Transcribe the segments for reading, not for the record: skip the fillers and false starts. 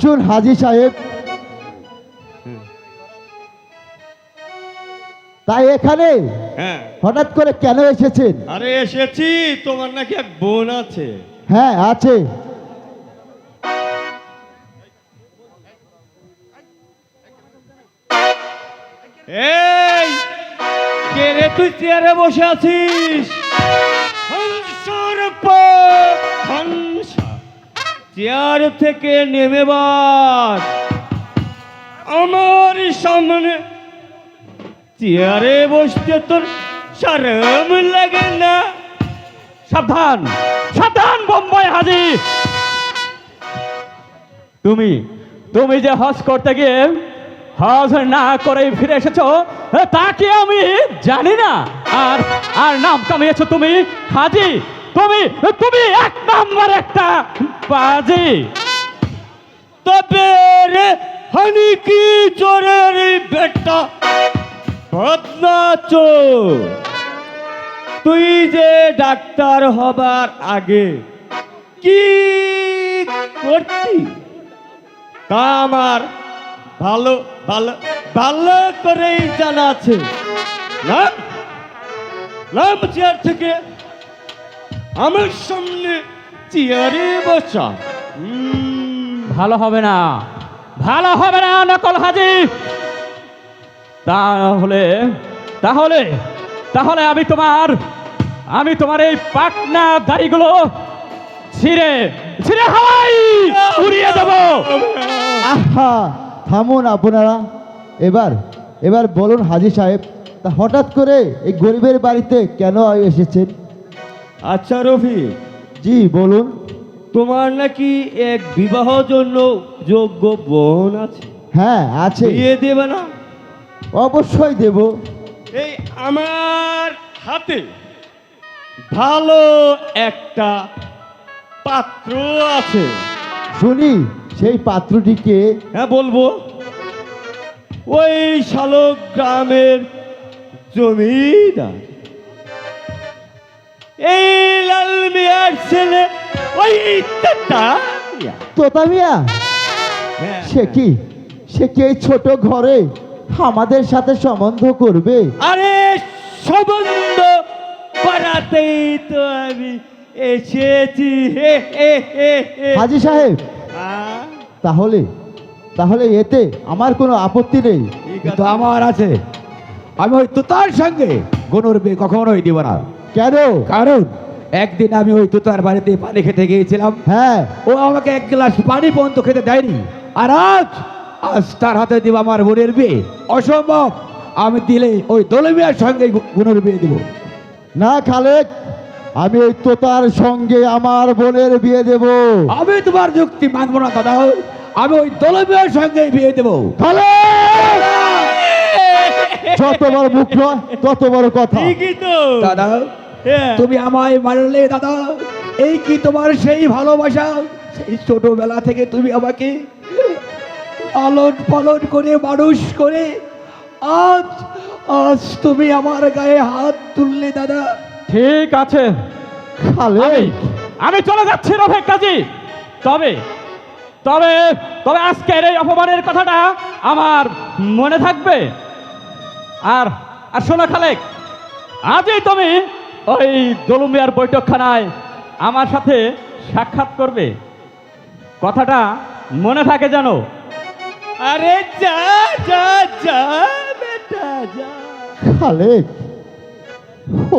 আসুন হাজী সাহেব। তাই এখানে হ্যাঁ, হঠাৎ করে কেন এসেছেন? আরে এসেছি, তোমার নাকি এক বোন আছে। হ্যাঁ আছে। এই কে রে, তুই চেয়ারে বসে আছিস? হংসর পর হংসা, চেয়ার থেকে নেমে বাস আমার সামনে। চেয়ারে বসতে তোর শরম লাগে না? সাবধান সাবধান বোম্বাই হাজি, তুমি তুমি যে হজ করতে গিয়ে হজ না করে ফিরে এসেছো তা কি আমি জানি না? আর আর নাম কামিয়েছো তুমি হাজি। তুমি তুমি এক নাম্বার একটা বাজি। তবে রে হানি কি চোরের বেটা, বদনা চোর। তুই যে ডাক্তার হবার আগে কি করতি তা আমার ভালো ভালো ভালো করেই জানা আছে। নাম নাম চেয়ার থেকে, আমার সামনে চেয়ারে বসা। ভালো হবে না, ভালো হবে না নকল হাজি। তাহলে তাহলে তাহলে আমি তোমার এই পাটনা দাড়িগুলো ছিঁড়ে ছিঁড়ে হাওয়াই উড়িয়ে দেবো। আহা, থামুন আপনারা। এবার এবার বলুন হাজী সাহেব, তা হঠাৎ করে এই গরিবের বাড়িতে কেন এসেছেন? আচ্ছা রফিক, জি বলুন। তোমার নাকি এক বিবাহ জন্য যোগ্য বোন আছে, হ্যাঁ আছে। বিয়ে দেবে না? অবশ্যই দেব। এই আমার হাতে ভালো একটা পাত্র আছে। শুনি সেই পাত্রটিকে। হ্যাঁ বলবো, ওই শালক গ্রামের জমিদার, এই লাল মিয়ার ছেলে, ওই তোতা মিয়া। তোতা মিয়া? হ্যাঁ, সে কি এই ছোট ঘরে আমাদের সাথে সম্বন্ধ করবে? আরে সম্বন্ধ করাতেই তো আমি এসেছি। হে হে হে হে। হাজী সাহেব, আহ, তাহলে তাহলে এতে আমার কোনো আপত্তি নেই। ঠিক কিন্তু আছে। আমার আছে। আমি ওই তুতার সঙ্গে গনুর বিয়ে কখনোই দিব না। কেন? কারণ একদিন আমি ওই তুতার বাড়িতে পানি খেতে গিয়েছিলাম, হ্যাঁ, ও আমাকে এক গ্লাস পানি পর্যন্ত খেতে দেয়নি। আর আজ আজ তার হাতে দিব আমার বোনের বিয়ে? অসম্ভব। আমি দিলে ওই দলমিয়ার সঙ্গে বোনের বিয়ে দিব। না খালেক, আমি ওই তোতার সঙ্গে আমার বোনের বিয়ে দেব। আমি তোমার যুক্তি মানবো না দাদা। আমি ওই দলমিয়ার সঙ্গে বিয়ে দেবো। খালেক! যত বড় মুখ নয় তত বড় কথা। ঠিকই তো দাদা, হ্যাঁ। তুমি আমায় মারলে দাদা। এই কি তোমার সেই ভালোবাসা? সেই ছোটবেলা থেকে তুমি আমাকে লালন পালন করে মানুষ করে আজ আজ তুমি আমার গায়ে হাত তুললে দাদা। ঠিক আছে, খালেক, আমি চলে যাচ্ছি রফিক কাজী। তবে তবে তবে আজকের এই অপমানের কথাটা আমার মনে থাকবে। আর আর শোনো খালেক, আজই তুমি ওই দলুমিয়ার বৈঠকখানায় আমার সাথে সাক্ষাৎ করবে। কথাটা মনে থাকে জানো? আরে যা যা যা বেটা যা। খালেক,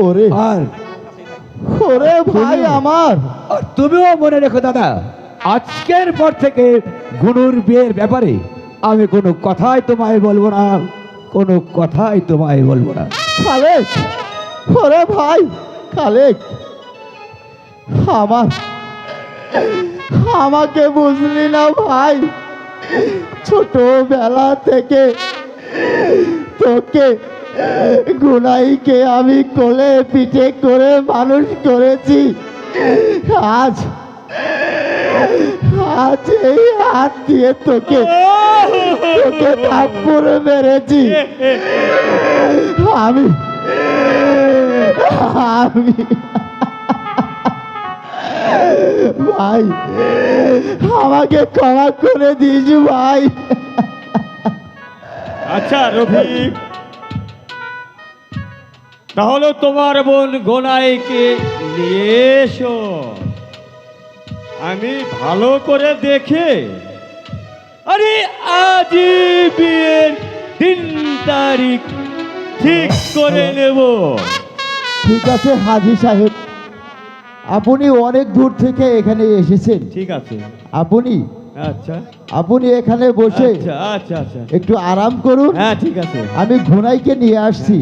ওরে আর ওরে ভাই আমার। আর তুমিও মনে রেখো দাদা, আজকের পর থেকে গুনুর বিয়ের ব্যাপারে আমি কোনো কথাই তোমায় বলবো না, কোনো কথাই তোমায় বলবো না। খালেক, ওরে ভাই খালেক, আমার আমাকে বুঝলি না ভাই? ছোটবেলা থেকে তোকে গুনাইকে আমি কোলে পিঠে করে মানুষ করেছি। আজ আজ এই হাত দিয়ে তোকে তোকে থাপ্পড় মেরেছি। আমি আমি ভাই আমাকে ক্ষমা করে দিস ভাই। আচ্ছা রফিক, তাহলে তোমার বোন গোনাইকে নিয়ে এসো, আমি ভালো করে দেখে আরে আজই বিয়ের 3 তারিখ ঠিক করে নেব। ঠিক আছে হাজি সাহেব, আপনি অনেক দূর থেকে এখানে এসেছেন, ঠিক আছে, আপনি আচ্ছা আপনি এখানে বসে আচ্ছা আচ্ছা আচ্ছা, একটু আরাম করুন, হ্যাঁ ঠিক আছে। আমি ঘোড়াইকে নিয়ে আসছি।